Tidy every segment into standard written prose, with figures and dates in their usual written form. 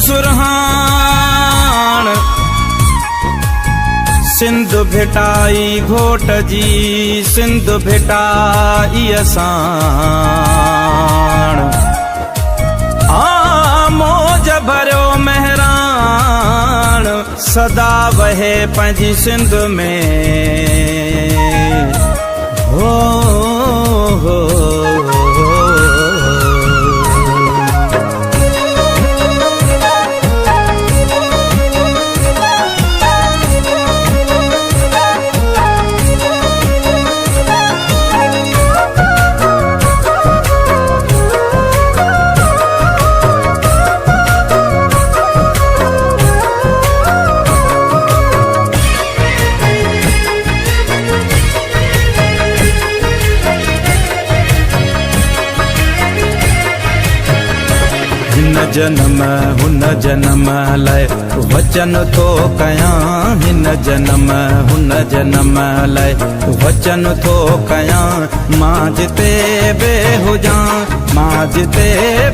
सुरहाण सिंधु भेटाई घोट जी सिंधु भेटाई असाण मौज भरियो महराण सदा वहे पंहिंजी सिंध में हो हिन जन्म हुन जन्म लाइ वचन थो कयां हिन जन्म हुन जन्म लाइ वचन थो कयां मां जिते बे हुजां मां जिते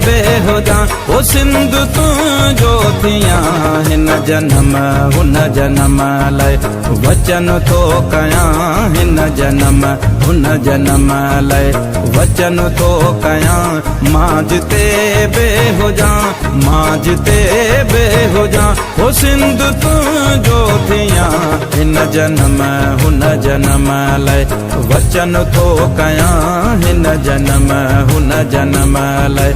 बे हुजां ओ सिंध तुंहिंजो थियां हिन जन्म हुन जन्म लाइ वचन थो कयां हिन जन्म हुन जन्म लाइ वचन थो कयां मां जिते बे हुजां मां जिते बे हुजां ओ सिंध तुंहिंजो थियां हिन जन्म हुन जन्म लाइ वचन थो कयां हिन जन्म हुन जन्म लाइ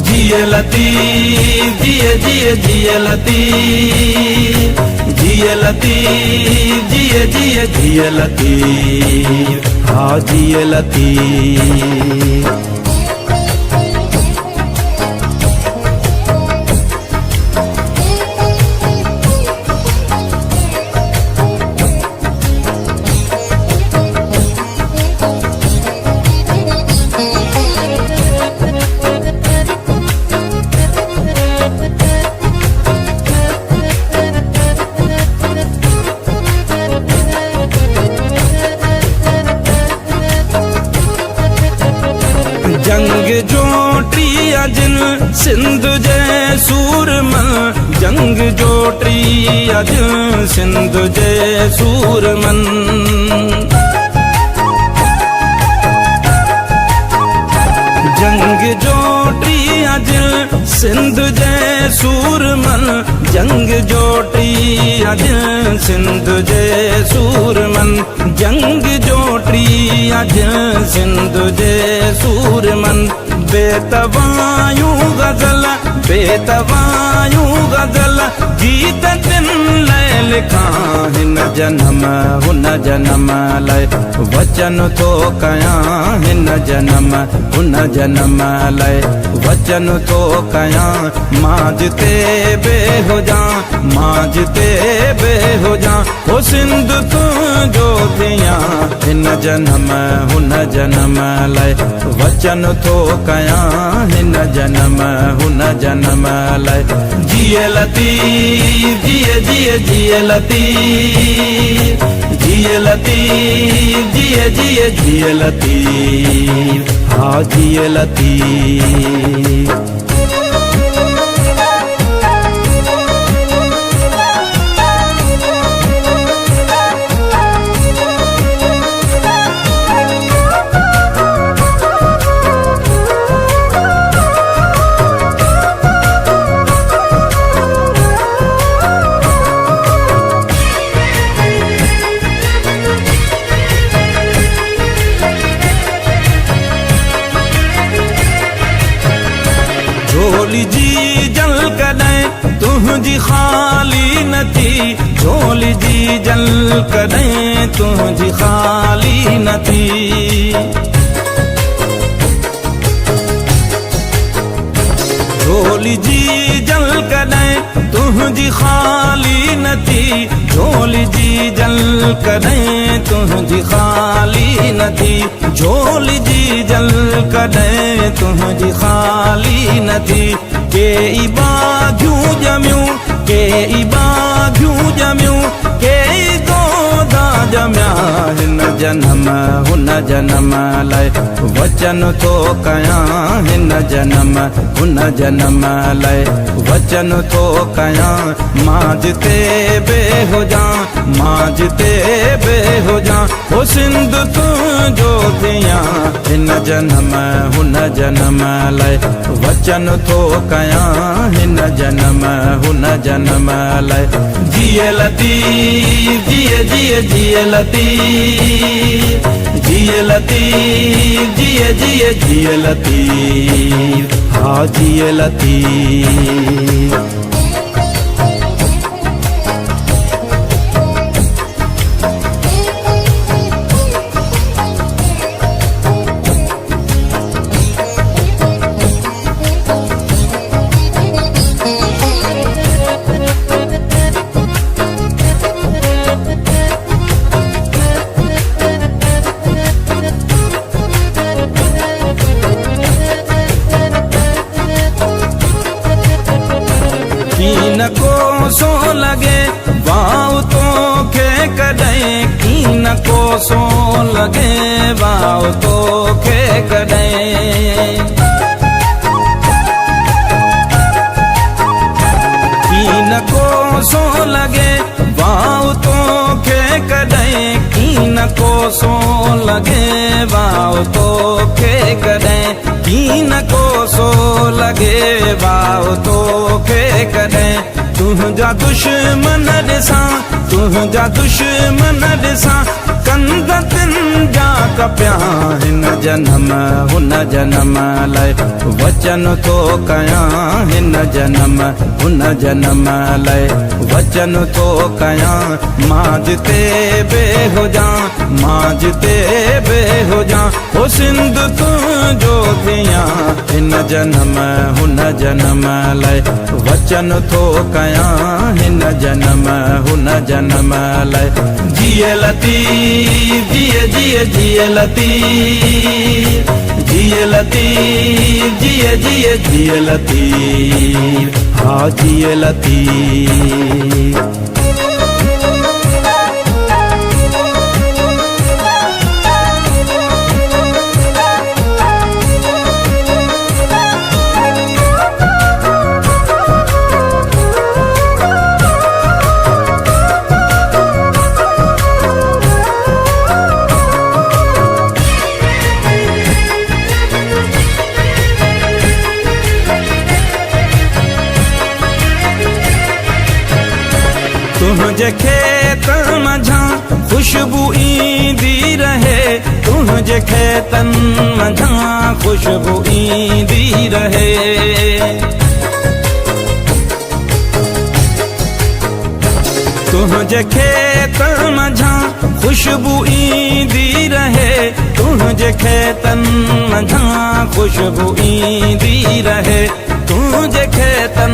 जिए लतीफ़ जिए जिए जिए लतीफ़ जिए लतीफ़ जिए जिए जिए लतीफ़ हा जिए लतीफ़ जंग जोटी अजन सिंध जे सूरमन जंग जोटी अजन सिंध जे सूरमन जंग जोटी अजन सिंध जे सूरमन जंग जोटी अजन सिंध जे सूरमन जंग जोटी अजन सिंध जे सूरमन बेतवायूं गज़ल गीत तिन लाइ लिखां हिन जन्म हुन जन्म लाइ वचन थो कयां हिन जन्म हुन जन्म लाइ वचन थो कयां मां जिते बे हुजां मां जिते बे हुजां ओ सिंध तुंहिंजो थियां हिन जन्म हुन जन्म लाइ वचन थो कयां हिन जन्म हुन जन्म लाइ जिए लतीफ़ जिए जिए जिए लतीफ़ जिए लतीफ़ जिए जिए जिए लतीफ़ हा जिए लतीफ़ झोली जी जल कॾहिं तुंहिंजी ख़ाली न थी झोली जी जल कॾहिं तुंहिंजी ख़ाली न थी झोली जी जल कॾहिं तुंहिंजी ख़ाली न थी झोली जी जल कॾहिं तुंहिंजी ख़ाली न थी झोली जी जल कॾहिं तुंहिंजी ख़ाली न थी के बाधियूं ॼमियूं के बाधियूं ॼमियूं के गोदा जम्या हिन जन्म हुन जन्म लाइ वचन थो कयां हिन जन्म हुन जन्म लाइ वचन थो कयां मां जिते बे हुजां मां जिते बे हुजां ओ सिंध तुंहिंजो थियां हिन जन्म हुन जन्म लाइ वचन थो कयां हिन जन्म हुन जन्म लाइ जिए लतीफ़ जिए जिए जिए लतीफ़ जिए लतीफ़ जिए जिए जिए लतीफ़ हाँ जिए लतीफ़। कीन को सो लगे वाव तो खे कॾहिं कीन को सो लगे वाव तो खे कॾहिं कीन को सो लगे वाव तो खे कॾहिं कीन को सो लगे वाव तो खे कॾहिं कीन को सो लगे वाव तो खे कॾहिं तुंहिंजा दुश्मन ॾिसां तुंहिंजा दुश्मन ॾिसां कंद तिन जा कपिया हिन जन्म हुन जन्म लाइ वचन थो कयां हिन जन्म हुन जन्म लाइ वचन थो कयां मां जिते बे हुजां मां जिते बे हुजां ओ सिंध तुंहिंजो थियां हिन जन्म हुन जन्म लाइ वचन थो कयां हिन जन्म हुन जन्म लाइ जिए लतीफ़ जिए जिए जिए लतीफ़ जिए लतीफ़ जिए जिए जिए लतीफ़ हाँ जिए लतीफ़। तुंहिंजे खेतन मंझां खुशबू ईंदी रहे तुंहिंजे खेतन मंझां खुशबू ईंदी रहे तुंहिंजे खेतन मंझां खुशबू ईंदी रहे तुंहिंजे खेतन मंझां खुशबू ईंदी रहे तुंहिंजे खेतन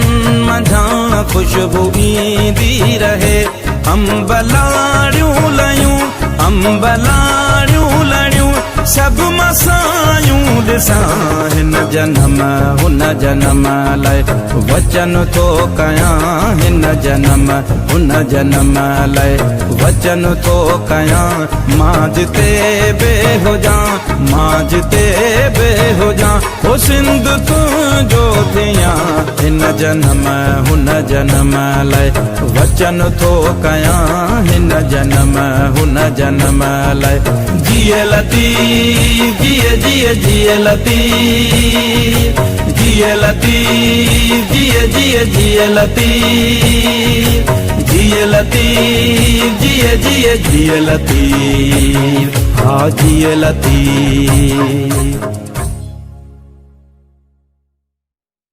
मंझां खुशबू ईंदी रहे अंब लाड़ियूं लयूं अंब लाड़ियूं लड़ियूं सभु मसायूं ॾिसां हिन जन्म हुन जन्म लाइ वचन थो कयां हिन जन्म हुन जन्म लाइ वचन थो कयां मां जिते बे हुजां मां जिते बे हुजां ओ सिंध तुंहिंजो थियां हिन जन्म हुन जन्म लाइ वचन थो कयां हिन जन्म हुन जन्म लाइ जिए लतीफ़ जिए जिए जिए लतीफ़ जिए लतीफ़ जिए जिए जिए लतीफ़ जिए लतीफ़ जिए जिए जिए लतीफ़ हाँ जिए लतीफ़।